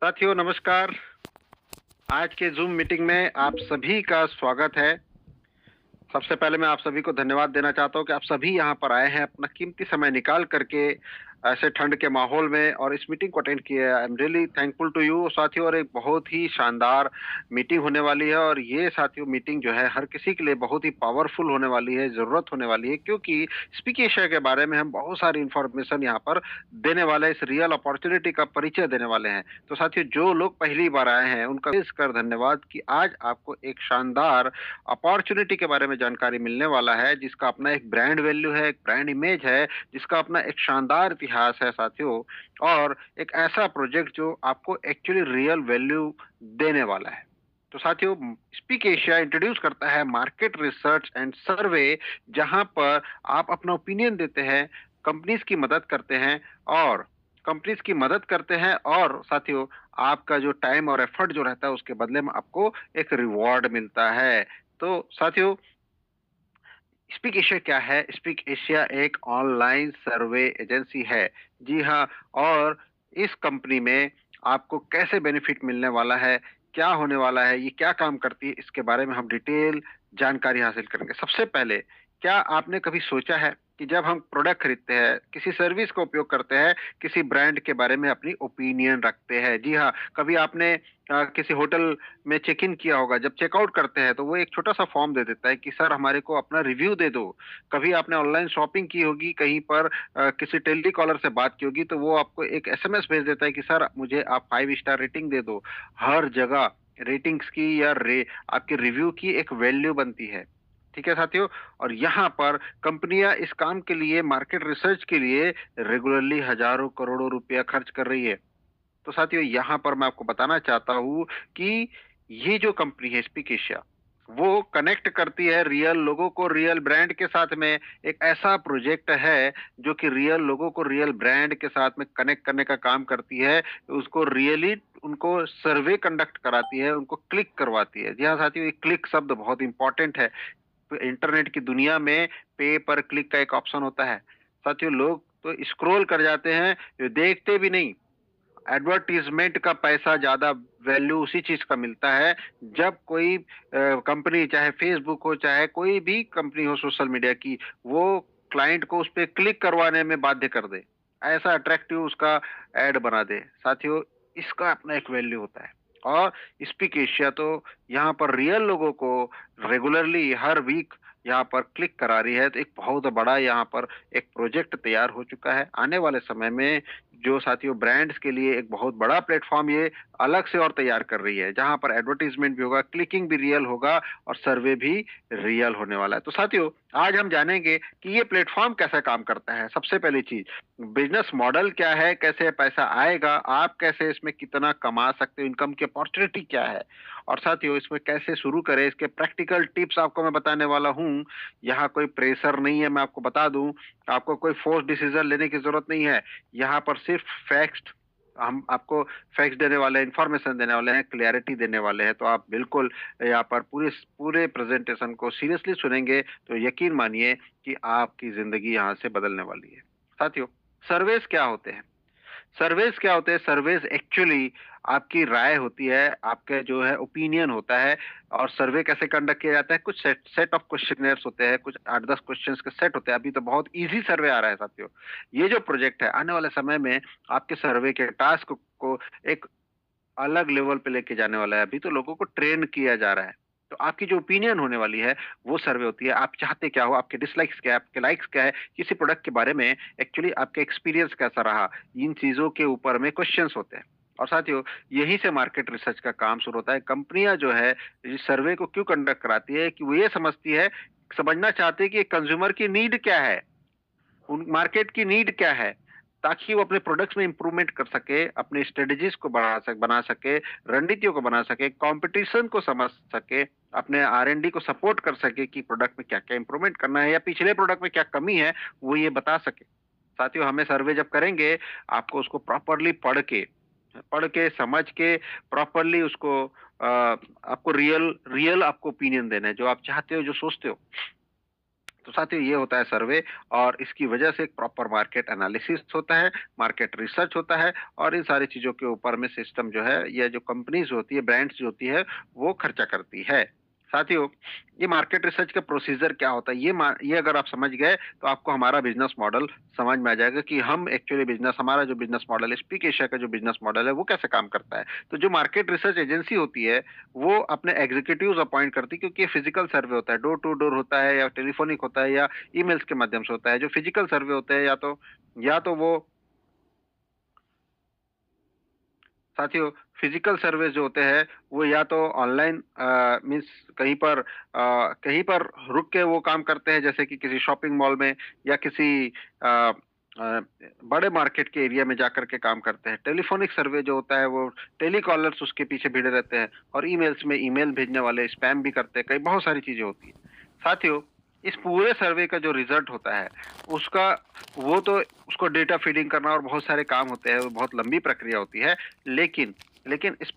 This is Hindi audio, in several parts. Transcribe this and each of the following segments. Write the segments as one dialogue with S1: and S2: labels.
S1: साथियों नमस्कार। आज के ज़ूम मीटिंग में आप सभी का स्वागत है। सबसे पहले मैं आप सभी को धन्यवाद देना चाहता हूँ कि आप सभी यहाँ पर आए हैं अपना कीमती समय निकाल करके ऐसे ठंड के माहौल में और इस मीटिंग को अटेंड किया है। I am really thankful to you साथियों। और एक बहुत ही शानदार मीटिंग होने वाली है और ये साथियों मीटिंग जो है हर किसी के लिए बहुत ही पावरफुल होने वाली है, ज़रूरत होने वाली है, क्योंकि स्पीक एशिया के बारे में हम बहुत सारी इन्फॉर्मेशन यहाँ पर देने वाले हैं, इस रियल अपॉर्चुनिटी का परिचय देने वाले हैं। तो साथियों जो लोग पहली बार आए हैं उनका इसकर धन्यवाद कि आज आपको एक शानदार अपॉर्चुनिटी के बारे में जानकारी मिलने वाला है, जिसका अपना एक ब्रांड वैल्यू है, एक ब्रांड इमेज है, जिसका अपना एक शानदार इतिहास है साथियों। और एक ऐसा प्रोजेक्ट जो आपको एक्चुअली रियल वैल्यू देने वाला है। तो साथियों स्पीक एशिया इंट्रोड्यूस करता है मार्केट रिसर्च एंड सर्वे, जहां पर आप अपना ओपिनियन देते हैं, कंपनीज की मदद करते हैं और कंपनीज की मदद करते हैं और साथियों आपका जो टाइम और एफर्ट जो रहता है उसके बदले में आपको एक रिवॉर्ड मिलता है। तो साथियों स्पीक एशिया क्या है? स्पीक एशिया एक ऑनलाइन सर्वे एजेंसी है। जी हाँ। और इस कंपनी में आपको कैसे बेनिफिट मिलने वाला है, क्या होने वाला है, ये क्या काम करती है, इसके बारे में हम डिटेल जानकारी हासिल करेंगे। सबसे पहले क्या आपने कभी सोचा है कि जब हम प्रोडक्ट खरीदते हैं, किसी सर्विस का उपयोग करते हैं, किसी ब्रांड के बारे में अपनी ओपिनियन रखते हैं? जी हाँ। कभी आपने किसी होटल में चेक इन किया होगा, जब चेकआउट करते हैं तो वो एक छोटा-सा फॉर्म दे देता है कि सर हमारे को अपना रिव्यू दे दो। कभी आपने ऑनलाइन शॉपिंग की होगी, कहीं पर किसी टेलीकॉलर से बात की होगी तो वो आपको एक एसएमएस भेज देता है कि सर मुझे आप 5 स्टार रेटिंग दे दो। हर जगह रेटिंग्स की या आपके रिव्यू की एक वैल्यू बनती है। ठीक है साथियों? और यहाँ पर कंपनियाँ इस काम के लिए, मार्केट रिसर्च के लिए रेगुलरली हज़ारों करोड़ों रुपया खर्च कर रही है। तो साथियों यहाँ पर मैं आपको बताना चाहता हूँ कि ये जो कंपनी है स्पीक एशिया, वो कनेक्ट करती है रियल लोगों को रियल ब्रांड के साथ में। एक ऐसा प्रोजेक्ट है जो कि रियल लोगों को रियल ब्रांड के साथ में कनेक्ट करने का काम करती है। उसको रियली उनको सर्वे कंडक्ट कराती है, उनको क्लिक करवाती है। जी हाँ साथियों, ये क्लिक शब्द बहुत इंपॉर्टेंट है। तो इंटरनेट की दुनिया में पे पर क्लिक का एक ऑप्शन होता है। साथियों लोग तो स्क्रॉल कर जाते हैं, देखते भी नहीं। एडवर्टाइज़मेंट का पैसा ज़्यादा वैल्यू उसी चीज़ का मिलता है, जब कोई कंपनी चाहे फ़ेसबुक हो, चाहे कोई भी कंपनी हो सोशल मीडिया की, वो क्लाइंट को उसपे क्लिक करवाने में बाध्य कर दे। ऐसा अट्रैक्टिव उसका ऐड बना दे। साथियों इसका अपना एक वैल्यू होता है। और स्पीक एशिया तो यहाँ पर रियल लोगों को रेगुलरली हर वीक यहाँ पर क्लिक करा रही है। तो एक बहुत बड़ा यहाँ पर एक प्रोजेक्ट तैयार हो चुका है। आने वाले समय में जो साथियों ब्रांड्स के लिए एक बहुत बड़ा प्लेटफ़ॉर्म ये अलग से और तैयार कर रही है, जहाँ पर एडवर्टाइज़मेंट भी होगा, क्लिकिंग भी रियल होगा और सर्वे भी रियल होने वाला है। तो साथियों, आज हम जानेंगे कि ये प्लेटफ़ॉर्म कैसा काम करता है। सबसे पहली चीज़, बिज़नेस मॉडल क्या है, कैसे पैसा आएगा, आप कैसे इसमें कितना कमा सकते हो, इनकम की अपॉर्च्युनिटी क्या है और साथियों इसमें कैसे शुरू करें, इसके प्रैक्टिकल टिप्स आपको मैं बताने वाला हूँ। यहाँ कोई प्रेशर नहीं है, मैं आपको बता दूँ, आपको कोई फ़ोर्स डिसीज़न लेने की ज़रूरत नहीं है। यहाँ पर सिर्फ फैक्ट्स हम आपको फैक्ट्स देने वाले हैं, इन्फॉर्मेशन देने वाले हैं, क्लैरिटी देने वाले हैं। तो आप बिल्कुल यहाँ पर पूरे प्रेज़ेंटेशन को सीरियसली सुनेंगे तो यकीन मानिए कि आपकी ज़िंदगी यहाँ से बदलने वाली है। साथियों, सर्वेस क्या होते हैं? सर्वेस क्या होते हैं? सर्वेस एक्चुअली आपकी राय होती है, आपका जो है ओपिनियन होता है। और सर्वे कैसे कंडक्ट किया जाता है? कुछ सेट सेट ऑफ क्वेश्चनेयर्स होते हैं, कुछ 8-10 क्वेश्चन्स के सेट होते हैं। अभी तो बहुत ईज़ी सर्वे आ रहा है साथियों। ये जो प्रोजेक्ट है आने वाले समय में आपके सर्वे के टास्क को एक अलग लेवल पे लेके जाने वाला है। अभी तो लोगों को ट्रेन किया जा रहा है। तो आपकी जो ओपिनियन होने वाली है, वो सर्वे होती है। आप चाहते क्या हो? आपके डिसलाइक्स क्या है? आपके लाइक्स क्या है? किसी प्रोडक्ट के बारे में एक्चुअली आपका एक्सपीरियंस कैसा रहा? इन चीज़ों के ऊपर में क्वेश्चन्स होते हैं। और साथियों, यहीं से मार्केट रिसर्च का काम शुरू होता है। कंपनियाँ जो है, इस सर्वे को क्यों कंडक्ट कराती है कि वो ये समझती है, समझना चाहती है कि कंज्यूमर की नीड क्या है? उन मार्केट की नीड क्या है? ताकि वो अपने प्रोडक्ट्स में इम्प्रूवमेंट कर सके, अपनी स्ट्रेटजीज़ को बना सके, रणनीतियों को बना सके, कॉम्पिटिशन को समझ सके, अपने आर-एन-डी को सपोर्ट कर सके कि प्रोडक्ट में क्या-क्या इम्प्रूवमेंट करना है या पिछले प्रोडक्ट में क्या कमी है, वो ये बता सके। साथियों, हमें सर्वे जब करेंगे, आपको उसको प्रॉपर्ली पढ़ के, समझ के, प्रॉपर्ली उसको आपको रियल रियल आपको ओपिनियन देना है, जो आप चाहते हो, जो सोचते हो। तो साथियों ये होता है सर्वे, और इसकी वजह से एक प्रॉपर मार्केट एनालिसिस होता है, मार्केट रिसर्च होता है, और इन सारी चीजों के ऊपर में सिस्टम जो है, या जो कंपनीज होती है, ब्रांड्स जो होती है, वो खर्चा करती है। साथियों, ये मार्केट रिसर्च का प्रोसीजर क्या होता है, ये अगर आप समझ गए तो आपको हमारा बिजनेस मॉडल समझ में आ जाएगा कि हम एक्चुअली हमारा जो बिजनेस मॉडल है, स्पीक एशिया का जो बिजनेस मॉडल है, वो कैसे काम करता है। तो जो मार्केट रिसर्च एजेंसी होती है, वो अपने एग्जीक्यूटिव्स अपॉइंट करती है, क्योंकि ये फिजिकल सर्वे होता है, डोर टू डोर होता है, या टेलीफोनिक होता है, या ईमेल्स के माध्यम से होता है। जो फिजिकल सर्वे होते हैं, या तो वो साथियों, फिजिकल सर्वे जो होते हैं, वो या तो ऑनलाइन मीन्स कहीं पर रुक के वो काम करते हैं, जैसे कि किसी शॉपिंग मॉल में, या किसी अ, अ, बड़े मार्केट के एरिया में जाकर के काम करते हैं। टेलीफोनिक सर्वे जो होता है, वो टेलीकॉलर्स उसके पीछे भिड़े रहते हैं, और ईमेल्स में ईमेल भेजने वाले स्पैम भी करते हैं, कई बहुत सारी चीजें होती है। साथियों, इस पूरे सर्वे का जो रिजल्ट होता है, उसका वो तो उसको डेटा फीडिंग करना और बहुत सारे काम होते हैं, वो बहुत लंबी प्रक्रिया होती है। लेकिन लेकिन इस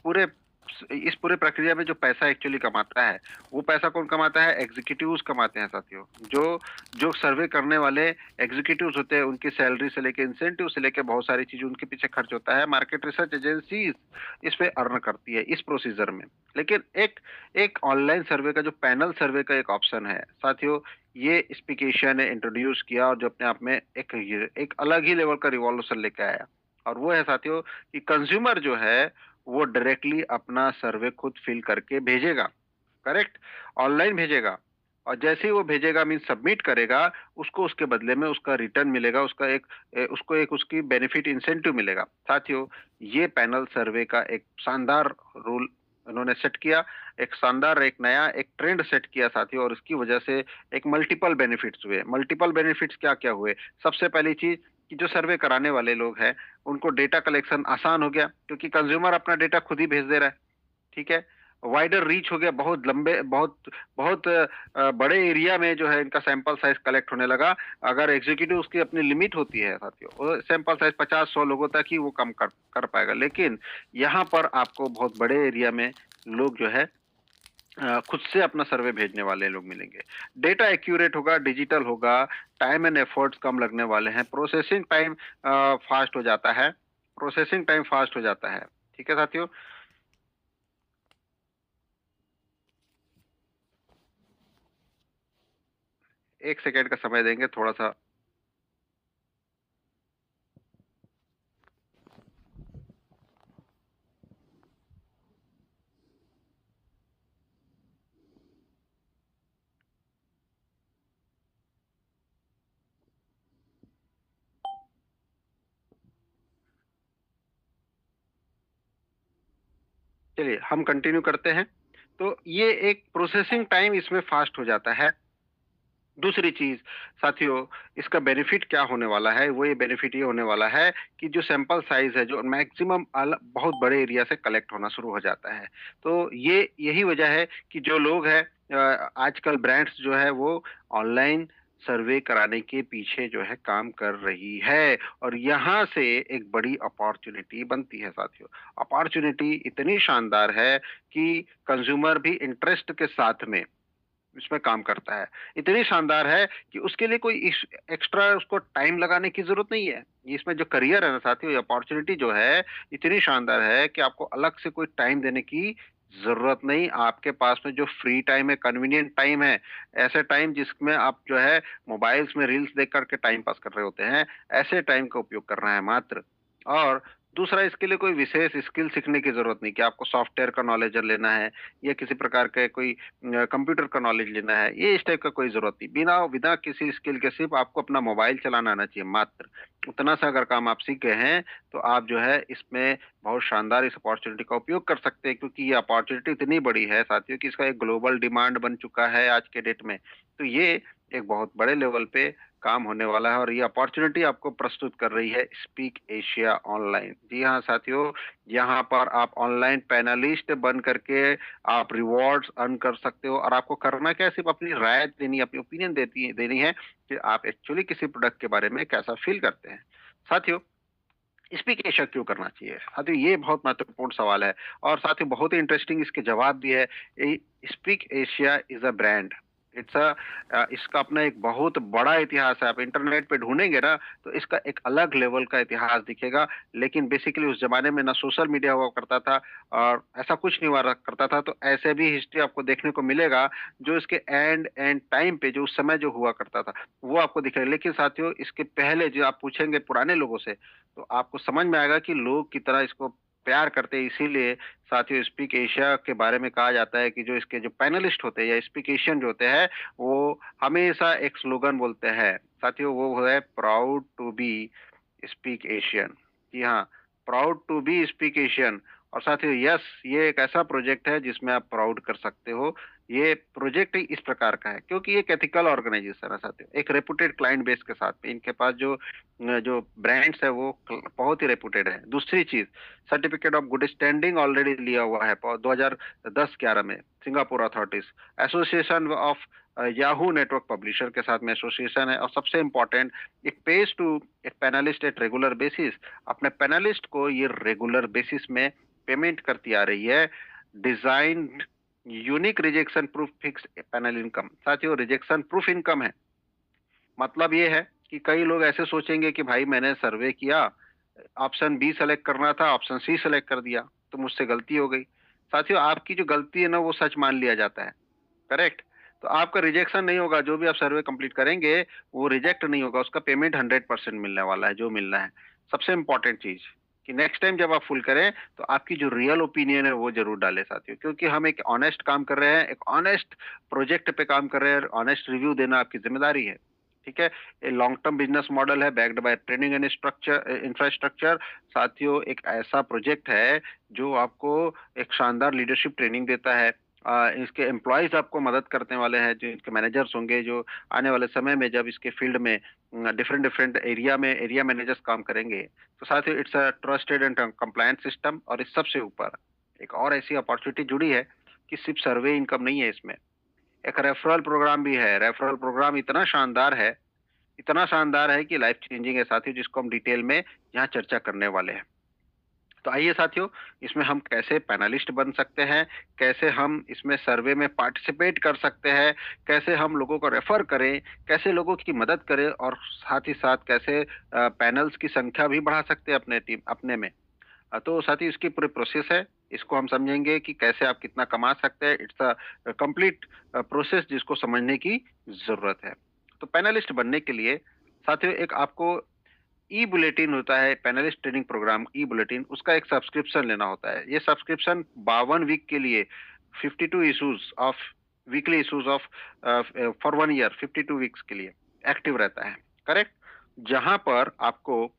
S1: पूरे प्रक्रिया में जो पैसा एक्चुअली कमाता है, वो पैसा कौन कमाता है? एग्जीक्यूटिव्स कमाते हैं साथियों। जो जो सर्वे करने वाले एग्जीक्यूटिव्स होते हैं, उनकी सैलरी से लेके, इंसेंटिव से लेके, बहुत सारी चीजें उनके पीछे खर्च होता है। मार्केट रिसर्च एजेंसी इस पे अर्न करती है इस प्रोसीजर में। लेकिन एक एक ऑनलाइन सर्वे का, जो पैनल सर्वे का एक ऑप्शन है साथियों, ये स्पीकेशिया ने इंट्रोड्यूस किया, और जो अपने आप में एक अलग ही लेवल का रिवॉल्यूशन लेके आया। और वो है साथियों कि कंज्यूमर जो है, वो डायरेक्टली अपना सर्वे खुद फिल करके भेजेगा। करेक्ट? ऑनलाइन भेजेगा, और जैसे ही वो भेजेगा, मीन सबमिट करेगा, उसको उसके बदले में उसका रिटर्न मिलेगा, उसको एक उसकी बेनिफिट इंसेंटिव मिलेगा। साथियों, ये पैनल सर्वे का एक शानदार रूल उन्होंने सेट किया, एक शानदार, एक नया एक ट्रेंड सेट किया साथियों, और इसकी वजह से एक मल्टीपल बेनिफिट्स हुए। मल्टीपल बेनिफिट्स क्या क्या हुए? सबसे पहली चीज कि जो सर्वे कराने वाले लोग हैं, उनको डेटा कलेक्शन आसान हो गया, क्योंकि कंज्यूमर अपना डेटा खुद ही भेज दे रहा है। ठीक है? वाइडर रीच हो गया, बहुत लंबे, बहुत बहुत बड़े एरिया में जो है इनका सैंपल साइज कलेक्ट होने लगा। अगर एग्जीक्यूटिव उसकी अपनी लिमिट होती है साथियों, वो सैंपल साइज 50-100 लोगों तक ही वो कम कर पाएगा। लेकिन यहाँ पर आपको बहुत बड़े एरिया में लोग जो है खुद से अपना सर्वे भेजने वाले लोग मिलेंगे। डेटा एक्यूरेट होगा, डिजिटल होगा, टाइम एंड एफर्ट्स कम लगने वाले हैं, प्रोसेसिंग टाइम फास्ट हो जाता है, प्रोसेसिंग टाइम फास्ट हो जाता है। ठीक है साथियों? एक सेकेंड का समय देंगे थोड़ा सा। चलिए हम कंटिन्यू करते हैं। तो ये एक प्रोसेसिंग टाइम इसमें फास्ट हो जाता है। दूसरी चीज साथियों, इसका बेनिफिट क्या होने वाला है? वो ये बेनिफिट ये होने वाला है कि जो सैंपल साइज है, जो मैक्सिमम बहुत बड़े एरिया से कलेक्ट होना शुरू हो जाता है। तो ये यही वजह है कि जो लोग हैं, आजकल ब्रांड्स जो है, वो ऑनलाइन सर्वे कराने के पीछे जो है काम कर रही है, और यहाँ से एक बड़ी अपॉर्चुनिटी बनती है साथियों। अपॉर्चुनिटी इतनी शानदार है कि कंज्यूमर भी इंटरेस्ट के साथ में इसमें काम करता है। इतनी शानदार है कि उसके लिए कोई एक्स्ट्रा उसको टाइम लगाने की जरूरत नहीं है। इसमें जो करियर है ना साथियों, अपॉर्चुनिटी जो है, इतनी शानदार है कि आपको अलग से कोई टाइम देने की जरूरत नहीं। आपके पास में जो फ्री टाइम है, कन्वीनियंट टाइम है, ऐसे टाइम जिसमें आप जो है मोबाइल्स में रील्स देख करके टाइम पास कर रहे होते हैं, ऐसे टाइम का उपयोग करना है मात्र। और दूसरा, इसके लिए कोई विशेष स्किल सीखने की जरूरत नहीं कि आपको सॉफ्टवेयर का नॉलेज लेना है, या किसी प्रकार के कोई कंप्यूटर का नॉलेज लेना है। ये इस टाइप का कोई जरूरत नहीं। बिना बिना किसी स्किल के सिर्फ आपको अपना मोबाइल चलाना आना चाहिए मात्र। उतना सा अगर काम आप सीख गए हैं, तो आप जो है इसमें बहुत शानदार इस अपॉर्चुनिटी का उपयोग कर सकते हैं, क्योंकि ये अपॉर्चुनिटी इतनी बड़ी है साथियों कि इसका एक ग्लोबल डिमांड बन चुका है आज के डेट में। तो ये एक बहुत बड़े लेवल पे काम होने वाला है, और ये अपॉर्चुनिटी आपको प्रस्तुत कर रही है स्पीक एशिया ऑनलाइन। जी हाँ साथियों, यहाँ पर आप ऑनलाइन पैनलिस्ट बन करके आप रिवॉर्ड्स अर्न कर सकते हो, और आपको करना क्या है? सिर्फ अपनी राय देनी, अपनी ओपिनियन देनी है कि आप एक्चुअली किसी प्रोडक्ट के बारे में कैसा फील करते हैं। साथियों, स्पीक एशिया क्यों करना चाहिए? साथियों, ये बहुत महत्वपूर्ण सवाल है, और साथियों बहुत ही इंटरेस्टिंग इसके जवाब भी है। Speak Asia is a brand, it's इसका अपना एक बहुत बड़ा इतिहास है। आप इंटरनेट पे ढूंढेंगे ना तो इसका एक अलग लेवल का इतिहास दिखेगा। लेकिन बेसिकली उस जमाने में ना सोशल मीडिया हुआ करता था और ऐसा कुछ नहीं हुआ करता था, तो ऐसे भी हिस्ट्री आपको देखने को मिलेगा जो इसके एंड एंड टाइम पे जो उस समय जो हुआ करता था वो आपको दिखेगा। लेकिन साथियों, इसके पहले जो आप पूछेंगे पुराने लोगों से तो आपको समझ में आएगा कि लोग कितना इसको प्यार करते हैं। इसीलिए साथियों, स्पीक एशिया के बारे में कहा जाता है कि जो इसके जो पैनलिस्ट होते हैं या स्पीक एशियन जो होते हैं वो हमेशा एक स्लोगन बोलते हैं साथियों, वो है proud to be speak Asian. जी हाँ, proud to be speak Asian. और साथियों, यस, ये एक ऐसा प्रोजेक्ट है जिसमें आप प्राउड कर सकते हो। ये प्रोजेक्ट इस प्रकार का है क्योंकि ये एक एथिकल ऑर्गेनाइजेशन है साथियों, एक रेपुटेड क्लाइंट बेस के साथ में। इनके पास जो जो ब्रांड्स है वो बहुत ही रेपुटेड है। दूसरी चीज, certificate of good standing already लिया हुआ है 2010-11 में Singapore authorities. Association of Yahoo network publisher के साथ में एसोसिएशन है। और सबसे इम्पोर्टेंट, इट पेज टू एक पैनलिस्ट एट रेगुलर बेसिस। अपने पैनलिस्ट को ये रेगुलर बेसिस में पेमेंट करती आ रही है। Design unique rejection proof fix panel income. साथियों, रिजेक्शन प्रूफ इनकम है, मतलब ये है कि कई लोग ऐसे सोचेंगे कि भाई मैंने सर्वे किया, ऑप्शन बी सेलेक्ट करना था, ऑप्शन सी सेलेक्ट कर दिया, तो मुझसे गलती हो गई। साथियों, आपकी जो गलती है ना वो सच मान लिया जाता है, करेक्ट। तो आपका रिजेक्शन नहीं होगा, जो भी आप सर्वे कंप्लीट करेंगे वो रिजेक्ट नहीं होगा, उसका पेमेंट 100% मिलने वाला है जो मिलना है। सबसे इंपॉर्टेंट चीज कि नेक्स्ट टाइम जब आप फुल करें तो आपकी जो रियल ओपिनियन है वो जरूर डालें साथियों, क्योंकि हम एक ऑनेस्ट काम कर रहे हैं, एक ऑनेस्ट प्रोजेक्ट पे काम कर रहे हैं, ऑनेस्ट रिव्यू देना आपकी जिम्मेदारी है। ठीक है, ये लॉन्ग टर्म बिजनेस मॉडल है, backed by training and structure infrastructure. साथियों, एक ऐसा प्रोजेक्ट है जो आपको एक शानदार लीडरशिप ट्रेनिंग देता है। इसके एम्प्लॉयज आपको मदद करने वाले हैं, जो इनके मैनेजर्स होंगे, जो आने वाले समय में जब इसके फील्ड में डिफरेंट डिफरेंट एरिया में एरिया मैनेजर्स काम करेंगे। तो साथियों, it's a trusted and compliance system. और इस सबसे ऊपर एक और ऐसी अपॉर्चुनिटी जुड़ी है कि सिर्फ सर्वे इनकम नहीं है इसमें, एक रेफरल प्रोग्राम भी है। रेफरल प्रोग्राम इतना शानदार है, इतना शानदार है कि लाइफ चेंजिंग है साथियों, जिसको हम डिटेल में यहाँ चर्चा करने वाले हैं। तो आइए साथियों, इसमें हम कैसे पैनलिस्ट बन सकते हैं, कैसे हम इसमें सर्वे में पार्टिसिपेट कर सकते हैं, कैसे हम लोगों को रेफर करें, कैसे लोगों की मदद करें, और साथ ही साथ कैसे पैनल्स की संख्या भी बढ़ा सकते हैं अपने टीम अपने में। तो साथियों, इसकी पूरी प्रोसेस है, इसको हम समझेंगे कि कैसे आप कितना कमा सकते हैं। इट्स अ कंप्लीट प्रोसेस जिसको समझने की जरूरत है। तो पैनलिस्ट बनने के लिए साथियों, एक आपको ई बुलेटिन होता है, पैनलिस्ट ट्रेनिंग प्रोग्राम ई बुलेटिन, उसका एक सब्सक्रिप्शन लेना होता है। ये सब्सक्रिप्शन 52 वीक के लिए 52 issues of weekly issues of for 1 year 52 weeks के लिए एक्टिव रहता है, करेक्ट। जहां पर आपको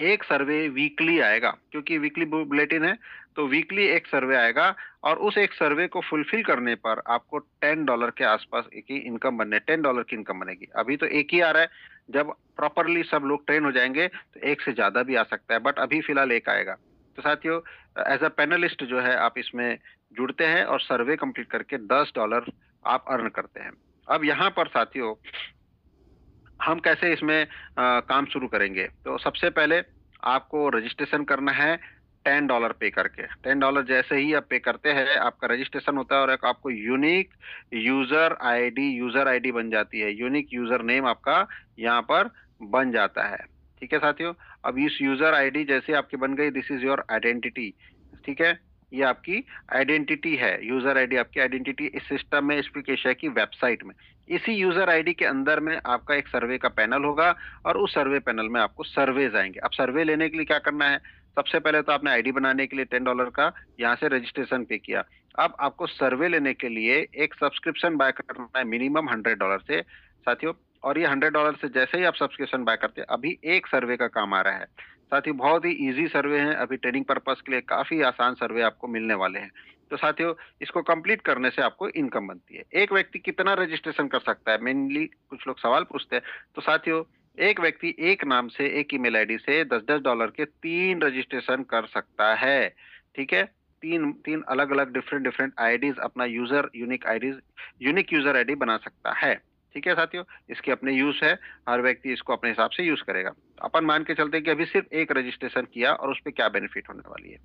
S1: एक सर्वे वीकली आएगा, क्योंकि वीकली बुलेटिन है तो वीकली एक सर्वे आएगा। और उस एक सर्वे को फुलफिल करने पर आपको $10 के आसपास एक ही इनकम बनने $10 की इनकम बनेगी। अभी तो एक ही आ रहा है, जब प्रॉपरली सब लोग ट्रेन हो जाएंगे तो एक से ज्यादा भी आ सकता है, बट अभी फिलहाल एक आएगा। तो साथियों, एज अ पैनलिस्ट जो है आप इसमें जुड़ते हैं और सर्वे कंप्लीट करके $10 आप अर्न करते हैं। अब यहाँ पर साथियों, हम कैसे इसमें काम शुरू करेंगे? तो सबसे पहले आपको रजिस्ट्रेशन करना है $10 पे करके। $10 जैसे ही आप पे करते हैं, आपका रजिस्ट्रेशन होता है और एक आपको यूनिक यूजर आईडी बन जाती है, यूनिक यूजर नेम आपका यहाँ पर बन जाता है। ठीक है साथियों, अब इस यूजर आईडी जैसे आपकी बन गई, दिस इज योर आइडेंटिटी। ठीक है, ये आपकी आइडेंटिटी है, यूजर आईडी आपकी आइडेंटिटी इस सिस्टम में, स्पीक एशिया की वेबसाइट में। इसी यूजर आईडी के अंदर में आपका एक सर्वे का पैनल होगा और उस सर्वे पैनल में आपको सर्वेज आएंगे। अब सर्वे लेने के लिए क्या करना है? सबसे पहले तो आपने आईडी बनाने के लिए $10 का यहाँ से रजिस्ट्रेशन पे किया। अब आपको सर्वे लेने के लिए एक सब्सक्रिप्शन बाय करना है मिनिमम $100 से साथियों। और ये $100 से जैसे ही आप सब्सक्रिप्शन बाय करते हैं, अभी एक सर्वे का काम आ रहा है साथियों, बहुत ही इजी सर्वे है। अभी ट्रेनिंग पर्पस के लिए काफी आसान सर्वे आपको मिलने वाले हैं। तो साथियों, इसको कंप्लीट करने से आपको इनकम बनती है। एक व्यक्ति कितना रजिस्ट्रेशन कर सकता है? मेनली कुछ लोग सवाल पूछते हैं। तो साथियों, एक व्यक्ति एक नाम से, एक ईमेल आईडी से $10 के 3 रजिस्ट्रेशन कर सकता है। ठीक है, तीन तीन अलग अलग डिफरेंट डिफरेंट आईडीज, अपना यूनिक यूजर आईडी बना सकता है। ठीक है साथियों, इसके अपने यूज है, हर व्यक्ति इसको अपने हिसाब से यूज करेगा। अपन मान के चलते हैं कि अभी सिर्फ एक रजिस्ट्रेशन किया और उस पर क्या बेनिफिट होने वाली है।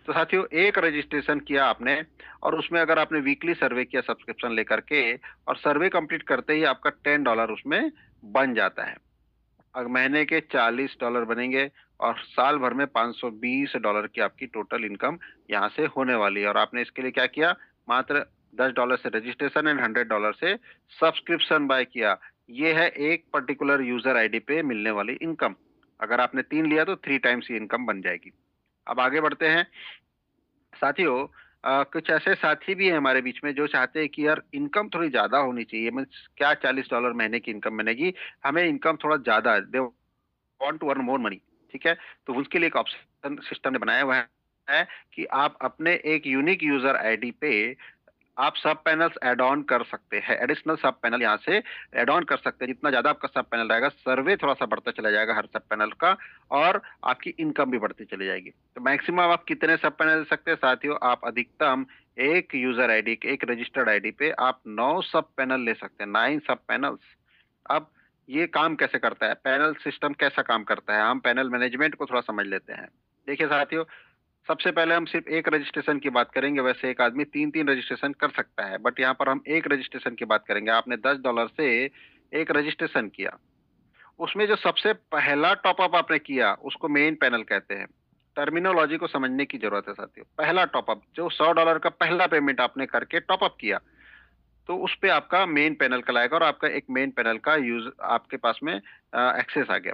S1: तो साथियों एक रजिस्ट्रेशन किया आपने और उसमें अगर आपने वीकली सर्वे किया सब्सक्रिप्शन लेकर के और सर्वे कंप्लीट करते ही आपका $10 उसमें बन जाता है। अब महीने के $40 बनेंगे और साल भर में $520 की आपकी टोटल इनकम यहाँ से होने वाली है। और आपने इसके लिए क्या किया, मात्र $10 से रजिस्ट्रेशन एंड $100 से सब्सक्रिप्शन बाय किया। ये है एक पर्टिकुलर यूजर आईडी पे मिलने वाली इनकम। अगर आपने 3 लिया तो 3 टाइम्स ये इनकम बन जाएगी। अब आगे बढ़ते हैं साथियों। कुछ ऐसे साथी भी हैं हमारे बीच में जो चाहते हैं कि यार इनकम थोड़ी ज्यादा होनी चाहिए, मीन्स क्या $40 महीने की इनकम बनेगी, हमें इनकम थोड़ा ज्यादा दे, want to earn more money. ठीक है, तो उसके लिए एक ऑप्शन सिस्टम ने बनाया हुआ है कि आप अपने एक यूनिक यूजर आईडी पे आप सब पैनल्स ऐड ऑन कर सकते हैं। एडिशनल सब पैनल यहाँ से ऐड ऑन कर सकते हैं। जितना ज्यादा आपका सब पैनल रहेगा, सर्वे थोड़ा सा बढ़ता चला जाएगा हर सब पैनल का, और आपकी इनकम भी बढ़ती चली जाएगी। तो मैक्सिमम आप कितने सब पैनल ले सकते हैं साथियों, आप अधिकतम एक यूजर आईडी, एक रजिस्टर्ड आईडी पे आप 9 सब पैनल ले सकते हैं, 9 सब पैनल्स। अब ये काम कैसे करता है, पैनल सिस्टम कैसा काम करता है, हम पैनल मैनेजमेंट को थोड़ा समझ लेते हैं। देखिए साथियों, सबसे पहले हम सिर्फ एक रजिस्ट्रेशन की बात करेंगे। वैसे एक आदमी 3-3 रजिस्ट्रेशन कर सकता है, बट यहाँ पर हम एक रजिस्ट्रेशन की बात करेंगे। आपने $10 से एक रजिस्ट्रेशन किया, उसमें जो सबसे पहला टॉपअप आपने किया उसको मेन पैनल कहते हैं। टर्मिनोलॉजी को समझने की जरूरत है साथियों। पहला टॉपअप जो $100 का पहला पेमेंट आपने करके टॉपअप किया, तो उस पे आपका मेन पैनल कहलाएगा और आपका एक मेन पैनल का यूज आपके पास में एक्सेस आ गया।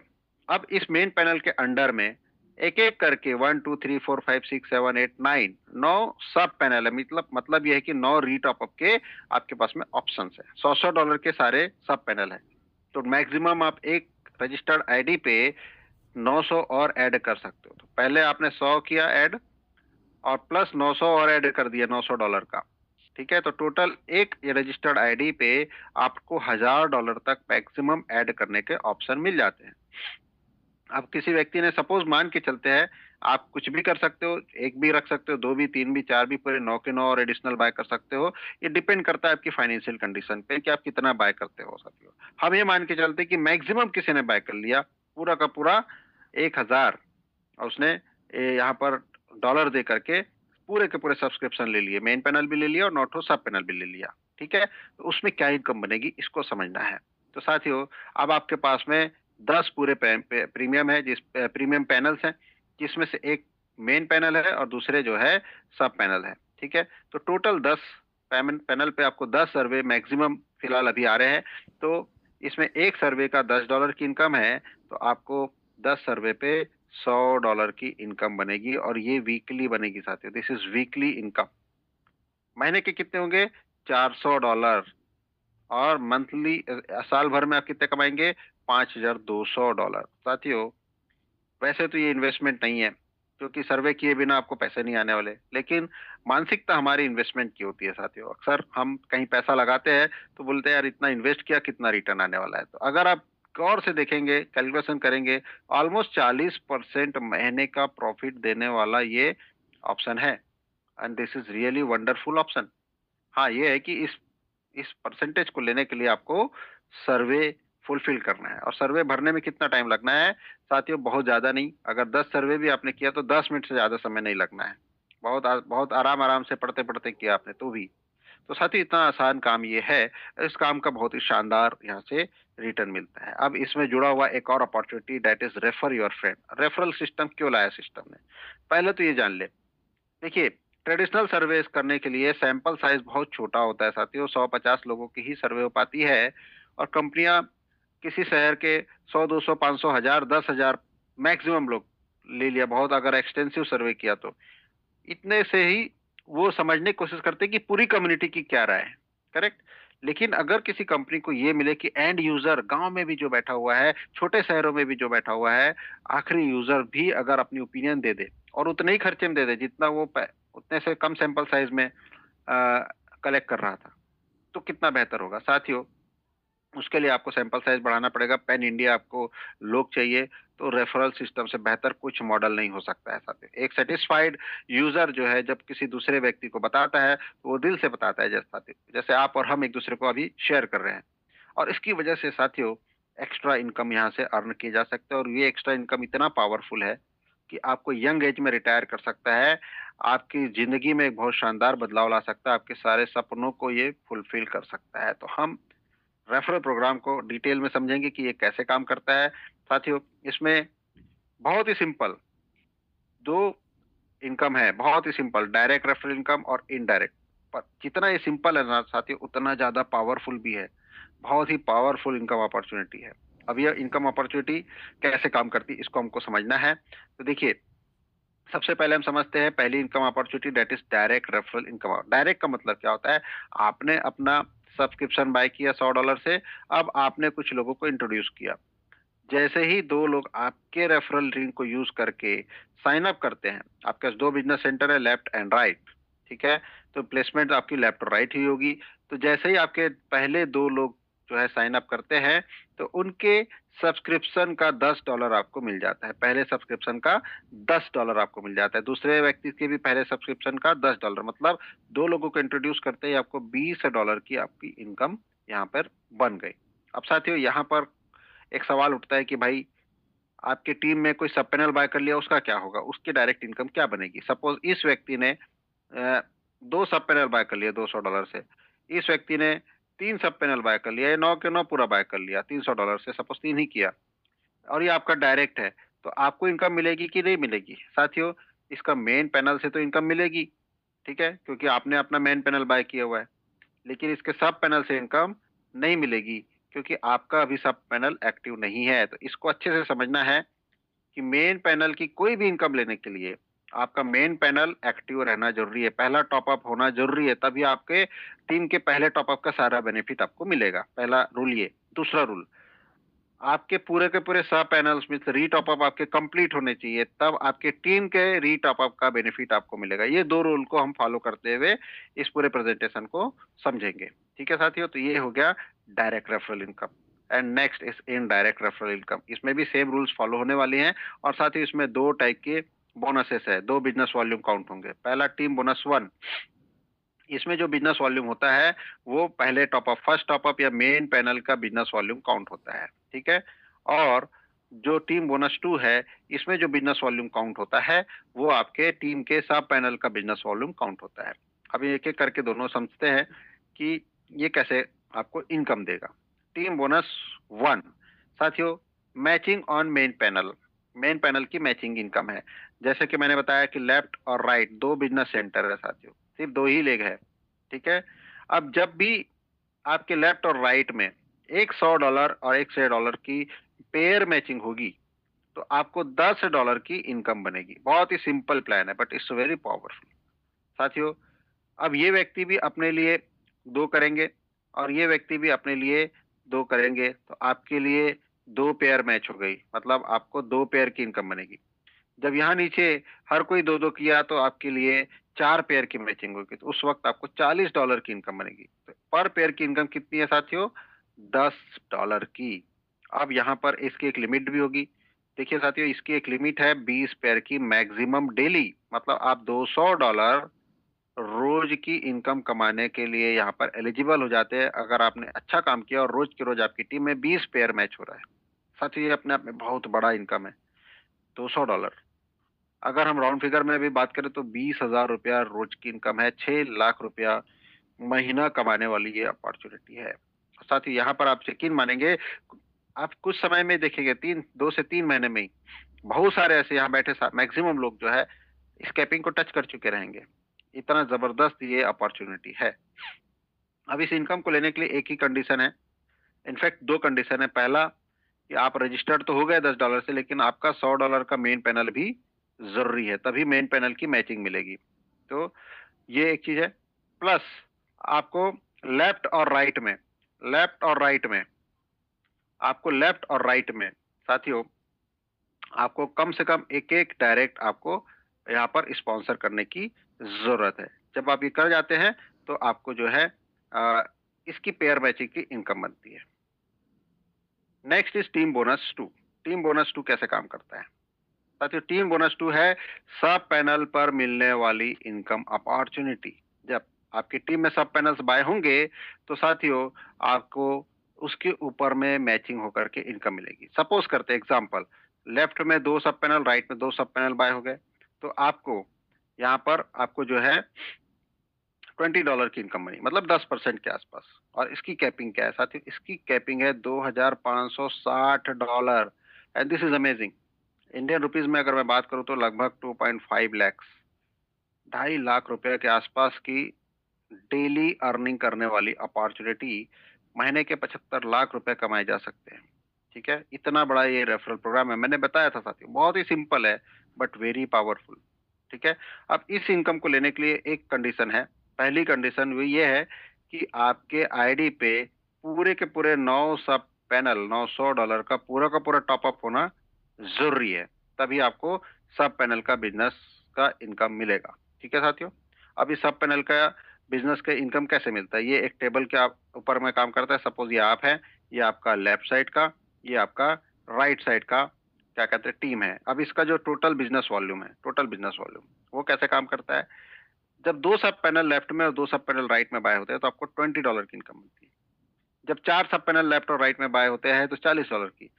S1: अब इस मेन पैनल के अंडर में एक एक करके 1 2 3 4 5 6 7 8 9 9 सब पैनल है। मतलब यह है कि 9 रीटॉपअप के आपके पास में ऑप्शंस है। $100 के सारे सब पैनल है। तो मैक्सिमम आप एक रजिस्टर्ड आईडी पे 900 और ऐड कर सकते हो। तो पहले आपने 100 किया ऐड और प्लस 900 और ऐड कर दिया $900 का। ठीक है, तो टोटल एक रजिस्टर्ड आईडी पे आपको $1000 तक मैक्सिमम ऐड करने के ऑप्शन मिल जाते हैं। अब किसी व्यक्ति ने सपोज मान के चलते हैं, आप कुछ भी कर सकते हो, एक भी रख सकते हो, दो भी, तीन भी, चार भी, पूरे 9 के 9 और एडिशनल बाय कर सकते हो। ये डिपेंड करता है आपकी फाइनेंशियल कंडीशन पे कि आप कितना बाय करते हो साथियों। हम ये मान के चलते कि मैक्सिमम किसी ने बाय कर लिया पूरा का पूरा 1000, और उसने यहाँ पर डॉलर दे करके पूरे के पूरे सब्सक्रिप्शन ले लिए, मेन पैनल भी ले लिया और नोटो सब पैनल भी ले लिया। ठीक है, तो उसमें क्या इनकम बनेगी इसको समझना है। तो साथियों, अब आपके पास में 10 पूरे प्रीमियम है, जिस प्रीमियम पैनल्स हैं, जिसमें से एक मेन पैनल है और दूसरे जो है सब पैनल है। ठीक है, तो टोटल 10 पैनल पे आपको 10 सर्वे मैक्सिमम फिलहाल अभी आ रहे हैं। तो इसमें एक सर्वे का $10 की इनकम है, तो आपको 10 सर्वे पे $100 की इनकम बनेगी और ये वीकली बनेगी साथियों। This is weekly income. महीने के कितने होंगे, $400। और मंथली साल भर में आप कितने कमाएंगे, $5200। साथियों, वैसे तो ये इन्वेस्टमेंट नहीं है, क्योंकि सर्वे किए बिना आपको पैसे नहीं आने वाले, लेकिन मानसिकता हमारी इन्वेस्टमेंट की होती है साथियों। अक्सर हम कहीं पैसा लगाते हैं तो बोलते हैं यार इतना इन्वेस्ट किया, कितना रिटर्न आने वाला है। तो अगर आप गौर से देखेंगे, कैलकुलेशन करेंगे, ऑलमोस्ट 40% महीने का प्रॉफिट देने वाला ये ऑप्शन है। And this is really wonderful option. हाँ, ये है कि इस परसेंटेज को लेने के लिए आपको सर्वे फुलफिल करना है। और सर्वे भरने में कितना टाइम लगना है साथियों, बहुत ज्यादा नहीं। अगर 10 सर्वे भी आपने किया तो 10 मिनट से ज्यादा समय नहीं लगना है। बहुत आराम आराम से पढ़ते पढ़ते किया आपने तो भी। तो साथियों, इतना आसान काम ये है। इस काम का बहुत ही शानदार यहाँ से रिटर्न मिलता है। अब इसमें जुड़ा हुआ एक और opportunity, that is refer your friend. Referral system क्यों लाया सिस्टम ने, पहले तो ये जान ले। देखिए, ट्रेडिशनल सर्वे करने के लिए सैंपल साइज बहुत छोटा होता है साथियों। 100-50 लोगों की ही सर्वे हो पाती है। और कंपनियां किसी शहर के 100, 200, 500, 1000, 10,000 मैक्सिमम लोग ले लिया, बहुत अगर एक्सटेंसिव सर्वे किया तो इतने से ही वो समझने की कोशिश करते हैं कि पूरी कम्युनिटी की क्या राय है। करेक्ट। लेकिन अगर किसी कंपनी को ये मिले कि एंड यूजर गांव में भी जो बैठा हुआ है, छोटे शहरों में भी जो बैठा हुआ है, आखिरी यूजर भी अगर अपनी ओपिनियन दे दे और उतने ही खर्चे में दे दे जितना वो उतने से कम सैंपल साइज में कलेक्ट कर रहा था, तो कितना बेहतर होगा साथियों। उसके लिए आपको सैंपल साइज बढ़ाना पड़ेगा। पैन इंडिया आपको लोग चाहिए। तो रेफरल सिस्टम से बेहतर कुछ मॉडल नहीं हो सकता है साथियों। एक सेटिस्फाइड यूजर जो है जब किसी दूसरे व्यक्ति को बताता है तो वो दिल से बताता है, जैसे साथियों, जैसे आप और हम एक दूसरे को अभी शेयर कर रहे हैं। और इसकी वजह से साथियों एक्स्ट्रा इनकम यहाँ से अर्न की जा सकते हैं। और ये एक्स्ट्रा इनकम इतना पावरफुल है कि आपको यंग एज में रिटायर कर सकता है, आपकी ज़िंदगी में एक बहुत शानदार बदलाव ला सकता है, आपके सारे सपनों को ये फुलफ़िल कर सकता है। तो हम रेफरल प्रोग्राम को डिटेल में समझेंगे कि ये कैसे काम करता है। साथियों, इसमें बहुत ही सिंपल 2 इनकम है, बहुत ही सिंपल, डायरेक्ट रेफरल इनकम और इनडायरेक्ट। पर जितना ये सिंपल है ना साथियों, उतना ज़्यादा पावरफुल भी है। बहुत ही पावरफुल इनकम अपॉर्च्युनिटी है। अब ये इनकम अपॉर्च्युनिटी कैसे काम करती है, इसको हमको समझना है। तो देखिए, सबसे पहले हम समझते हैं पहली income opportunity, that is direct referral income. Direct का मतलब क्या होता है? आपने अपना सब्सक्रिप्शन बाय किया $100 से, अब आपने कुछ लोगों को इंट्रोड्यूस किया। जैसे ही 2 लोग आपके रेफरल लिंक को यूज़ करके साइन अप करते हैं, आपके पास 2 बिज़नेस सेंटर है, लेफ्ट एंड राइट, ठीक है? तो प्लेसमेंट आपकी लेफ्ट और राइट ही होगी। तो जैसे ही आपके पहले 2 लोग जो है साइन अप करते हैं, तो उनके सब्सक्रिप्शन का $10 आपको मिल जाता है। पहले सब्सक्रिप्शन का $10 आपको मिल जाता है। दूसरे व्यक्ति के भी पहले सब्सक्रिप्शन का $10, मतलब 2 लोगों को इंट्रोड्यूस करते ही आपको $20 की आपकी इनकम यहाँ पर बन गई। अब साथियों, यहाँ पर एक सवाल उठता है कि भाई, आपकी टीम में कोई सब पैनल बाय कर लिया, उसका क्या होगा? उसकी डायरेक्ट इनकम क्या बनेगी? सपोज़ इस व्यक्ति ने 2 सब पैनल बाय कर लिए $200 से। इस व्यक्ति ने 3 सब पैनल बाय कर लिया, ये 9 के 9 पूरा बाय कर लिया $300 से, सपोज़ 3 ही किया और ये आपका डायरेक्ट है, तो आपको इनकम मिलेगी कि नहीं मिलेगी? साथियों, इसका मेन पैनल से तो इनकम मिलेगी, ठीक है? क्योंकि आपने अपना मेन पैनल बाय किया हुआ है। लेकिन इसके सब पैनल से इनकम नहीं मिलेगी, क्योंकि आपका अभी सब पैनल एक्टिव नहीं है। तो इसको अच्छे से समझना है कि मेन पैनल की कोई भी इनकम लेने के लिए आपका मेन पैनल एक्टिव रहना ज़रूरी है, पहला टॉप अप होना ज़रूरी है, तभी आपके टीम के पहले टॉप अप का सारा बेनिफिट आपको मिलेगा। पहला रूल ये। दूसरा रूल, आपके पूरे के पूरे सब पैनल्स में से री-टॉप अप आपके कंप्लीट होने चाहिए, तब आपके टीम के री-टॉप अप का बेनिफिट आपको मिलेगा। ये 2 रूल को हम फॉलो करते हुए इस पूरे प्रेज़ेंटेशन को समझेंगे। ठीक है साथियों? तो ये हो गया direct referral income and next is indirect referral income. इसमें भी सेम रूल्स फॉलो होने वाले हैं और साथ ही इसमें 2 टाइप के बोनसेस है, 2 बिज़नेस वॉल्यूम काउंट होंगे। पहला टीम बोनस 1, इसमें जो बिज़नेस वॉल्यूम होता है, वो पहले top up, first top up या मेन पैनल का बिज़नेस वॉल्यूम काउंट होता है, ठीक है? और जो टीम बोनस 2 है, इसमें जो बिज़नेस वॉल्यूम काउंट होता है, वो आपके टीम के सब पैनल का बिज़नेस वॉल्यूम काउंट होता है। अब एक-एक करके दोनों समझते हैं कि ये कैसे आपको इनकम देगा। टीम बोनस 1, साथियों, मैचिंग ऑन मेन पैनल की मैचिंग इनकम है। जैसे कि मैंने बताया कि लेफ्ट और राइट 2 बिज़नेस सेंटर है साथियों, सिर्फ 2 ही लेग है, ठीक है? अब जब भी आपके लेफ्ट और राइट में एक $100 और एक $100 की पेयर मैचिंग होगी, तो आपको $10 की इनकम बनेगी। बहुत ही सिंपल प्लान है, बट इट्स वेरी पावरफुल। साथियों, अब ये व्यक्ति भी अपने लिए 2 करेंगे और ये व्यक्ति भी अपने लिए 2 करेंगे, तो आपके लिए 2 पेयर मैच हो गई, मतलब आपको 2 पेयर की इनकम बनेगी। जब यहाँ नीचे हर कोई 2-2 किया, तो आपके लिए 4 पेयर की मैचिंग होगी, तो उस वक़्त आपको $40 की इनकम बनेगी। तो पर पेयर की इनकम कितनी है साथियों? $10 की। अब यहाँ पर इसकी एक लिमिट भी होगी। देखिए साथियों, इसकी एक लिमिट है 20 पेयर की मैक्सिमम डेली, मतलब आप $200 रोज़ की इनकम कमाने के लिए यहाँ पर एलिजिबल हो जाते हैं, अगर आपने अच्छा काम किया और रोज़ के रोज़ आपकी टीम में 20 पेयर मैच हो रहा है। साथियों, ये अपने आप में बहुत बड़ा इनकम है, $200। अगर हम राउंड फिगर में भी बात करें तो ₹20,000 रोज की इनकम है, ₹6 लाख महीना कमाने वाली ये अपॉर्च्युनिटी है। साथ ही यहाँ पर आप यकीन मानेंगे, आप कुछ समय में देखेंगे 2 से 3 महीने में ही बहुत सारे ऐसे यहाँ बैठे मैक्सिमम लोग जो है इस कैपिंग को टच कर चुके रहेंगे। इतना ज़बरदस्त ये अपॉर्च्युनिटी है। अब इस इनकम को लेने के लिए एक ही कंडीशन है, इनफैक्ट 2 कंडीशन है। पहला कि आप रजिस्टर्ड तो हो गए $10 से, लेकिन आपका $100 का मेन पैनल भी ज़रूरी है, तभी मेन पैनल की मैचिंग मिलेगी। तो ये एक चीज़ है। प्लस आपको लेफ्ट और राइट में लेफ्ट और राइट में आपको लेफ्ट और राइट में साथियों, आपको कम से कम एक-एक डायरेक्ट आपको यहाँ पर स्पॉन्सर करने की ज़रूरत है। जब आप ये कर जाते हैं, तो आपको जो है अ, इसकी पेयर मैचिंग की इनकम बनती है। Next is team bonus 2। Team bonus 2 कैसे काम करता है? साथियों, टीम बोनस 2 है सब पैनल पर मिलने वाली इनकम अपॉर्च्युनिटी। जब आपकी टीम में सब पैनल्स बाय होंगे, तो साथियों, आपको उसके ऊपर में मैचिंग होकर के इनकम मिलेगी। सपोज़ करते हैं एग्ज़ाम्पल, लेफ्ट में 2 सब पैनल, राइट में 2 सब पैनल बाय हो गए, तो आपको यहाँ पर आपको जो है $20 की इनकम बनी, मतलब 10% के आसपास। और इसकी कैपिंग क्या है साथियों? इसकी कैपिंग है $2560 and this is amazing. Indian rupees में अगर मैं बात करूं तो लगभग 2.5 लाख, 2.5 लाख रुपए के आसपास की डेली अर्निंग करने वाली अपॉर्चुनिटी, महीने के 75 लाख रुपए कमाए जा सकते हैं। ठीक है, इतना बड़ा ये रेफरल प्रोग्राम है। मैंने बताया था साथियों, बहुत ही सिंपल है बट वेरी पावरफुल। ठीक है, अब इस इनकम को लेने के लिए एक कंडीशन है। पहली कंडीशन वो ये है कि आपके आईडी पे पूरे के पूरे 9 सब पैनल, $900 का पूरा टॉपअप होना जरूरी है, तभी आपको सब पैनल का बिजनेस का इनकम मिलेगा। ठीक है साथियों, अब इस सब पैनल का बिजनेस का इनकम कैसे मिलता है? ये एक टेबल के आप ऊपर में काम करता है। सपोज ये आप है, ये आपका लेफ्ट साइड का, ये आपका राइट साइड का क्या कहते हैं टीम है। अब इसका जो टोटल बिजनेस वॉल्यूम है, टोटल बिजनेस वॉल्यूम वो कैसे काम करता है? जब 2 सब पैनल लेफ्ट में और 2 सब पैनल राइट में बाय होते हैं तो आपको $20 की इनकम मिलती है। जब 4 सब पैनल लेफ्ट और राइट में बाय होते हैं तो $40 की,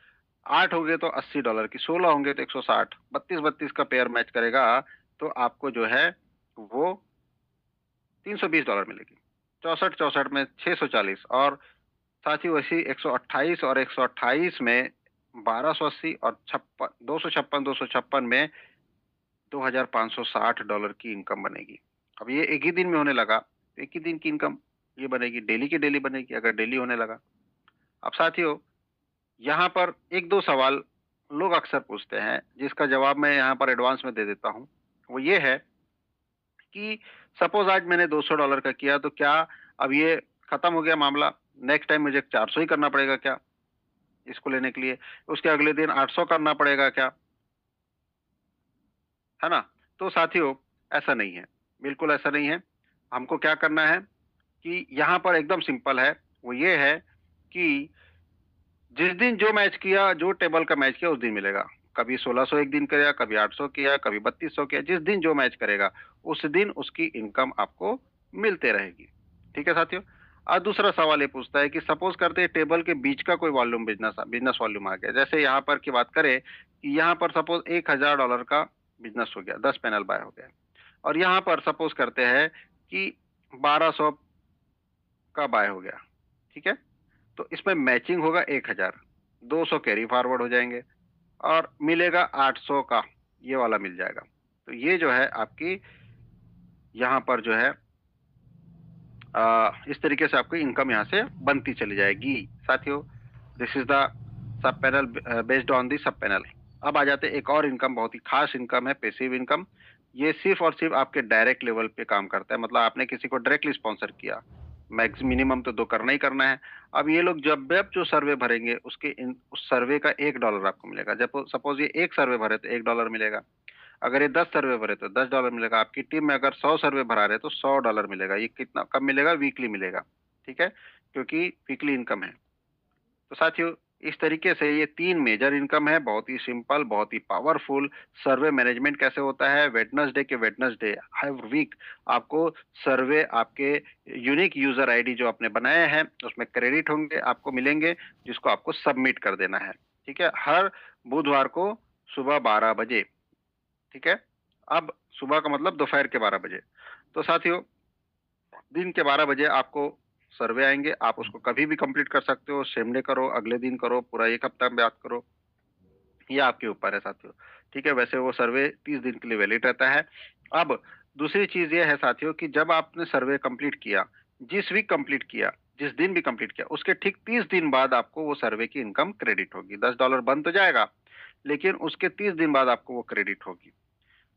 S1: 8 होंगे तो $80 की, 16 होंगे तो 160, 32-32 का पेयर मैच करेगा तो आपको जो है वो $320 मिलेगी। 64-64 में 640, और साथ ही वैसी 128 और 128 में 1280, और 256 में $2560 की इनकम बनेगी। अब ये एक ही दिन में होने लगा, एक ही दिन की इनकम ये बनेगी, डेली की डेली बनेगी अगर डेली होने लगा। अब साथियों, यहाँ पर एक दो सवाल लोग अक्सर पूछते हैं जिसका जवाब मैं यहाँ पर एडवांस में दे देता हूँ। वो ये है कि सपोज आज मैंने $200 का किया तो क्या अब ये खत्म हो गया मामला? नेक्स्ट टाइम मुझे 400 ही करना पड़ेगा क्या इसको लेने के लिए? उसके अगले दिन 800 करना पड़ेगा क्या? है ना? तो साथियों, ऐसा नहीं है, बिल्कुल ऐसा नहीं है। हमको क्या करना है कि यहाँ पर एकदम सिंपल है, वो ये है कि जिस दिन जो मैच किया, जो टेबल का मैच किया उस दिन मिलेगा। कभी 1600 एक दिन किया, कभी 800 किया, कभी 3200 किया, जिस दिन जो मैच करेगा उस दिन उसकी इनकम आपको मिलते रहेगी। ठीक है साथियों? और दूसरा सवाल ये पूछता है कि सपोज करते हैं टेबल के बीच का कोई वॉल्यूम बिजनेस बिजनेस वॉल्यूम आ गया। जैसे यहाँ पर की बात करें कि यहाँ पर सपोज $1000 का बिजनेस हो गया, 10 पैनल बाय हो गया, और यहाँ पर सपोज करते हैं कि 1200 का बाय हो गया। ठीक है, तो इसमें मैचिंग होगा 1000, 200 कैरी फॉरवर्ड हो जाएंगे और मिलेगा 800 का, ये वाला मिल जाएगा। तो ये जो है आपकी यहाँ पर जो है इस तरीके से आपकी इनकम यहाँ से बनती चली जाएगी। साथियों, this is the sub panel based on the सब पैनल। अब आ जाते हैं एक और इनकम, बहुत ही खास इनकम है, पैसिव इनकम। ये सिर्फ और सिर्फ आपके डायरेक्ट लेवल पे काम करता है, मतलब आपने किसी को डायरेक्टली स्पॉन्सर किया, मैक्स मिनिमम तो 2 करना ही करना है। अब ये लोग जब जो सर्वे भरेंगे उसके उस सर्वे का $1 आपको मिलेगा। जब सपोज ये 1 सर्वे भरे तो $1 मिलेगा, अगर ये 10 सर्वे भरे तो $10 मिलेगा। आपकी टीम में अगर 100 सर्वे भरा रहे तो $100 मिलेगा। ये कितना कब मिलेगा? वीकली मिलेगा। ठीक है, क्योंकि वीकली इनकम है। तो साथियों, इस तरीके से ये 3 मेजर इनकम है, बहुत ही सिंपल, बहुत ही पावरफुल। सर्वे मैनेजमेंट कैसे होता है? वेडनेसडे के वेडनेसडे हर वीक आपको सर्वे, आपके यूनिक यूजर आईडी जो आपने बनाए हैं उसमें क्रेडिट होंगे, आपको मिलेंगे, जिसको आपको सबमिट कर देना है। ठीक है, हर बुधवार को सुबह 12 बजे। ठीक है, अब सुबह का मतलब दोपहर के 12 बजे। तो साथियों, दिन के 12 बजे आपको सर्वे आएंगे, आप उसको कभी भी कंप्लीट कर सकते हो, सेम डे करो, अगले दिन करो, पूरा एक हफ्ता में बात करो, ये आपके ऊपर है साथियों। ठीक है, वैसे वो सर्वे 30 दिन के लिए वैलिड रहता है। अब दूसरी चीज ये है साथियों कि जब आपने सर्वे कंप्लीट किया, जिस वीक कंप्लीट किया, जिस दिन भी कंप्लीट किया, उसके ठीक 30 दिन बाद आपको वो सर्वे की इनकम क्रेडिट होगी। $10 बन तो जाएगा, लेकिन उसके 30 दिन बाद आपको वो क्रेडिट होगी।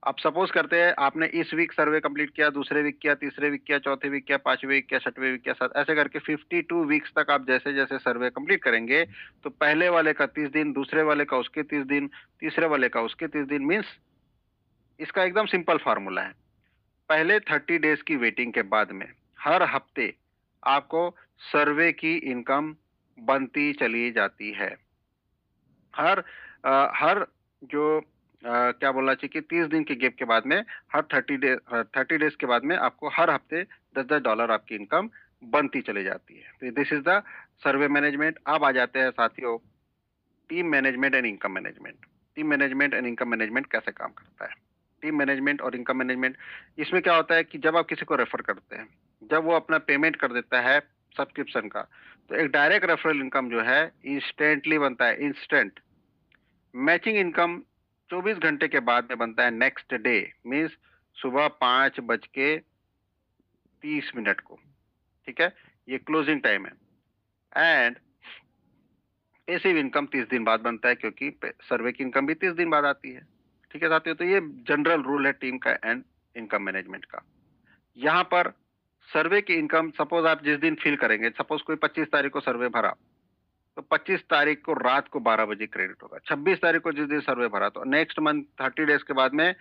S1: अब सपोज करते हैं आपने इस वीक सर्वे कंप्लीट किया, दूसरे वीक किया, तीसरे वीक किया, चौथे वीक किया, पांचवें वीक किया, छठवें वीक किया, ऐसे करके 52 वीक्स तक आप जैसे जैसे सर्वे कंप्लीट करेंगे तो पहले वाले का 30 दिन, दूसरे वाले का उसके 30 दिन, तीसरे वाले का उसके 30 दिन, मीन्स इसका एकदम सिंपल फार्मूला है। पहले 30 डेज की वेटिंग के बाद में हर हफ्ते आपको सर्वे की इनकम बनती चली जाती है। हर हर जो क्या बोलना चाहिए कि 30 दिन के गैप के बाद में हर 30 डेज के बाद में आपको हर हफ्ते $10-10 आपकी इनकम बनती चली जाती है। तो this is the survey management. अब आ जाते हैं साथियों team management and income management. Team management and income management कैसे काम करता है। टीम मैनेजमेंट और इनकम मैनेजमेंट, इसमें क्या होता है कि जब आप किसी को रेफर करते हैं, जब वो अपना पेमेंट कर देता है सब्सक्रिप्शन का, तो एक डायरेक्ट रेफरल इनकम जो है इंस्टेंटली बनता है, इंस्टेंट। मैचिंग इनकम 24 घंटे के बाद में बनता है, नेक्स्ट डे, मीन्स सुबह 5:30 को, ठीक है, ये क्लोजिंग टाइम है। एंड पैसिव इनकम 30 दिन बाद बनता है, क्योंकि सर्वे की इनकम भी 30 दिन बाद आती है। ठीक है साथियों, तो ये जनरल रूल है टीम का एंड इनकम मैनेजमेंट का। यहाँ पर सर्वे की इनकम, सपोज आप जिस दिन फिल करेंगे, सपोज कोई 25 तारीख को सर्वे भरा, तो 25 तारीख को रात को 12 बजे क्रेडिट होगा। 26 तारीख को जिस दिन सर्वे भरा, तो नेक्स्ट मंथ 30 डेज के बाद में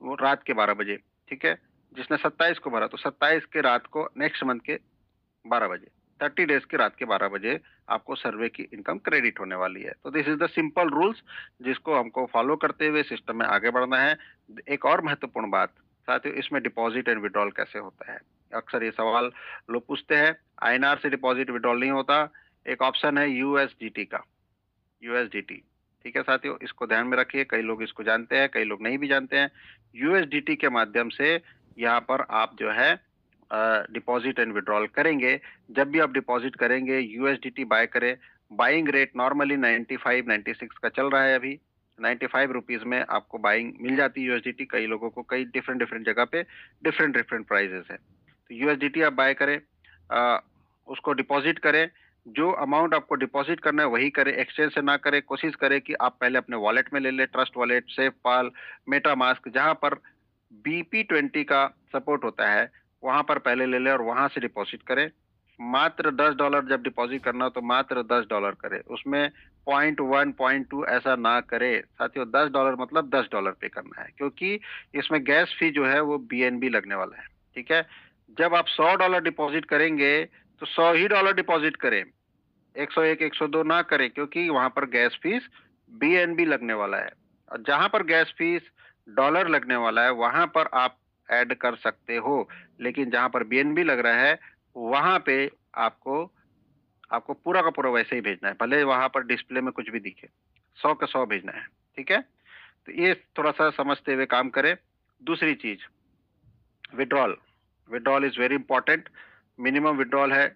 S1: वो रात के 12 बजे, ठीक है। जिसने 27 को भरा, तो 27 के रात को नेक्स्ट मंथ के 12 बजे, 30 डेज के रात के 12 बजे आपको सर्वे की इनकम क्रेडिट होने वाली है। तो this is the simple rules, जिसको हमको फॉलो करते हुए सिस्टम में आगे बढ़ना है। एक और महत्वपूर्ण बात साथियों, इसमें डिपॉजिट एंड विड्रॉल कैसे होता है। अक्सर ये सवाल लोग पूछते हैं। आईएनआर से डिपॉजिट विड्रॉल नहीं होता, एक ऑप्शन है यूएसडीटी का, यूएसडीटी। ठीक है साथियों, इसको ध्यान में रखिए, कई लोग इसको जानते हैं, कई लोग नहीं भी जानते हैं। यूएसडीटी के माध्यम से यहाँ पर आप जो है डिपॉजिट एंड विड्रॉल करेंगे। जब भी आप डिपॉजिट करेंगे, यूएसडीटी बाय करें। बाइंग रेट नॉर्मली 95-96 का चल रहा है अभी। 95 रुपीज में आपको बाइंग मिल जाती है यूएसडीटी। कई लोगों को कई डिफरेंट डिफरेंट जगह पे डिफरेंट डिफरेंट प्राइजेस है। तो यूएसडीटी आप बाय करें, उसको डिपॉजिट करें। जो अमाउंट आपको डिपॉजिट करना है वही करें, एक्सचेंज से ना करें। कोशिश करें कि आप पहले अपने वॉलेट में ले लें, ट्रस्ट वॉलेट, सेफ पाल, मेटामास्क, जहां पर BP20 का सपोर्ट होता है वहां पर पहले ले लें और वहां से डिपॉजिट करें। मात्र $10 जब डिपॉजिट करना हो तो मात्र $10 करें, उसमें 0.1 0.2 ऐसा ना करें साथियों। $10 मतलब $10 पे करना है, क्योंकि इसमें गैस फी जो है वो BNB लगने वाला है। ठीक है, जब आप $100 डिपॉजिट करेंगे तो $100 ही डिपॉजिट करें, 101 102 ना करें, क्योंकि वहां पर गैस फीस BNB लगने वाला है। और जहां पर गैस फीस डॉलर लगने वाला है वहां पर आप ऐड कर सकते हो, लेकिन जहां पर BNB लग रहा है वहां पे आपको आपको पूरा का पूरा वैसे ही भेजना है, भले वहां पर डिस्प्ले में कुछ भी दिखे। 100 का 100 भेजना है। ठीक है, तो ये थोड़ा सा समझते हुए काम करें। दूसरी चीज, withdrawal. Withdrawal is very important. Minimum withdrawal है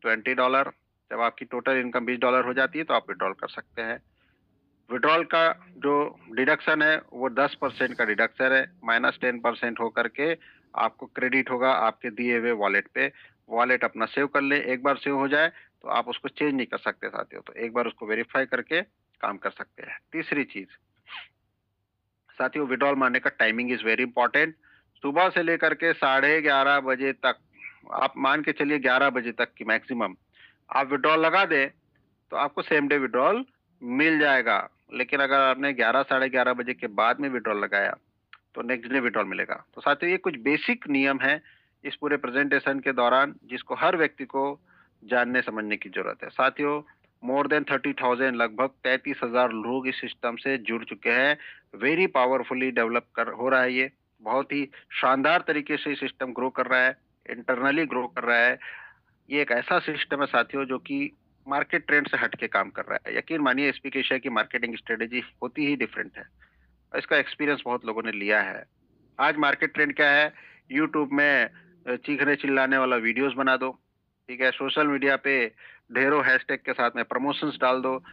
S1: $20। जब आपकी टोटल इनकम $20 हो जाती है तो आप विड्रॉल कर सकते हैं। विड्रॉल का जो डिडक्शन है वो 10% का डिडक्शन है, -10% होकर के आपको क्रेडिट होगा आपके दिए हुए वॉलेट पे। वॉलेट अपना सेव कर ले, एक बार सेव हो जाए तो आप उसको चेंज नहीं कर सकते साथियों, तो एक बार उसको वेरीफाई करके काम कर सकते हैं। तीसरी चीज साथियों, विड्रॉल मारने का टाइमिंग इज वेरी इंपॉर्टेंट। सुबह से लेकर के 11:30 बजे तक, आप मान के चलिए 11 बजे तक की मैक्सिमम आप विड्रॉल लगा दें तो आपको सेम डे विड्रॉल मिल जाएगा। लेकिन अगर आपने 11 साढ़े 11 बजे के बाद में विड्रॉल लगाया तो नेक्स्ट डे विड्रॉल मिलेगा। तो साथियों, ये कुछ बेसिक नियम है इस पूरे प्रेजेंटेशन के दौरान, जिसको हर व्यक्ति को जानने समझने की जरूरत है। साथियों, मोर देन 30,000, लगभग 33,000 लोग इस सिस्टम से जुड़ चुके हैं। वेरी पावरफुली डेवलप कर हो रहा है ये, बहुत ही शानदार तरीके से सिस्टम ग्रो कर रहा है, इंटरनली ग्रो कर रहा है। ये एक ऐसा सिस्टम है साथियों जो कि मार्केट ट्रेंड से हट के काम कर रहा है। यकीन मानिए, एसपी एशिया की मार्केटिंग स्ट्रेटेजी होती ही डिफरेंट है। इसका एक्सपीरियंस बहुत लोगों ने लिया है। आज मार्केट ट्रेंड क्या है, यूट्यूब में चीखने चिल्लाने वाला वीडियोस बना दो, ठीक है, सोशल मीडिया पे ढेरों हैशटैग के साथ में प्रमोशंस डाल दो,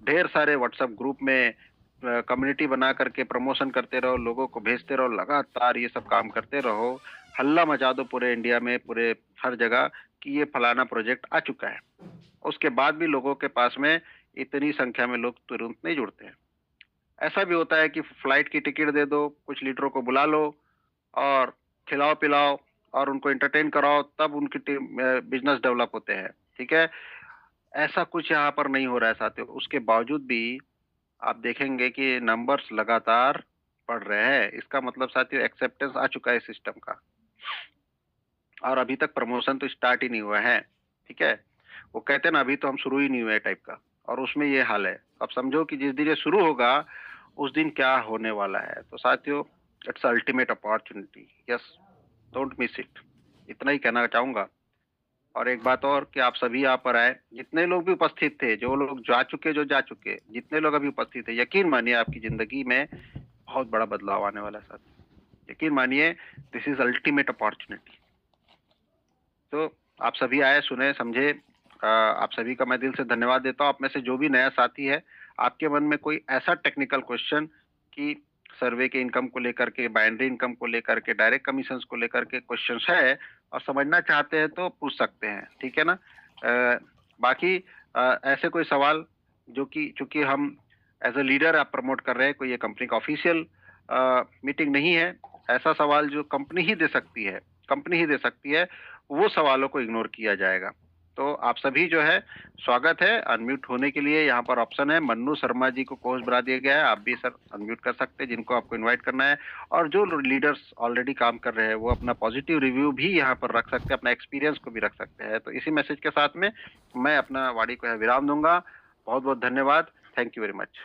S1: ढेर सारे व्हाट्सएप ग्रुप में कम्युनिटी बना करके प्रमोशन करते रहो, लोगों को भेजते रहो, लगातार ये सब काम करते रहो, हल्ला मचा दो पूरे इंडिया में, पूरे हर जगह कि ये फलाना प्रोजेक्ट आ चुका है। उसके बाद भी लोगों के पास में इतनी संख्या में लोग तुरंत नहीं जुड़ते हैं। ऐसा भी होता है कि फ्लाइट की टिकट दे दो, कुछ लीडरों को बुला लो और खिलाओ पिलाओ और उनको एंटरटेन कराओ, तब उनकी टीम बिजनेस डेवलप होते हैं। ठीक है, ऐसा कुछ यहाँ पर नहीं हो रहा है साथियों। उसके बावजूद भी आप देखेंगे कि नंबर्स लगातार बढ़ रहे हैं। इसका मतलब साथियों एक्सेप्टेंस आ चुका है सिस्टम का, और अभी तक प्रमोशन तो स्टार्ट ही नहीं हुआ है। ठीक है, वो कहते हैं ना, अभी तो हम शुरू ही नहीं हुए टाइप का, और उसमें ये हाल है। अब समझो कि जिस दिन ये शुरू होगा उस दिन क्या होने वाला है। तो साथियों, it's ultimate opportunity, yes, don't miss it. इतना ही कहना चाहूंगा। और एक बात और कि आप सभी यहाँ पर आए, जितने लोग भी उपस्थित थे, जो लोग जा चुके, जो जा चुके, जितने लोग अभी उपस्थित थे, यकीन मानिए आपकी जिंदगी में बहुत बड़ा बदलाव आने वाला है साथी। यकीन मानिए, दिस इज अल्टीमेट अपॉर्चुनिटी। तो आप सभी आए, सुने, समझे, आप सभी का मैं दिल से धन्यवाद देता हूँ। आप में से जो भी नया साथी है, आपके मन में कोई ऐसा टेक्निकल क्वेश्चन कि सर्वे के इनकम को लेकर के, बाइनरी इनकम को लेकर के, डायरेक्ट कमीशंस को लेकर के क्वेश्चन है और समझना चाहते हैं तो पूछ सकते हैं, ठीक है ना। बाकी ऐसे कोई सवाल जो कि चूंकि हम एज अ लीडर आप प्रमोट कर रहे हैं, कोई ये कंपनी का ऑफिशियल मीटिंग नहीं है, ऐसा सवाल जो कंपनी ही दे सकती है, कंपनी ही दे सकती है, वो सवालों को इग्नोर किया जाएगा। तो आप सभी जो है स्वागत है। अनम्यूट होने के लिए यहाँ पर ऑप्शन है, मन्नू शर्मा जी को कोच बना दिया गया है, आप भी सर अनम्यूट कर सकते हैं जिनको आपको इनवाइट करना है। और जो लीडर्स ऑलरेडी काम कर रहे हैं वो अपना पॉजिटिव रिव्यू भी यहाँ पर रख सकते हैं, अपना एक्सपीरियंस को भी रख सकते हैं। तो इसी मैसेज के साथ में मैं अपना वाणी को विराम दूंगा। बहुत बहुत धन्यवाद। Thank you very much.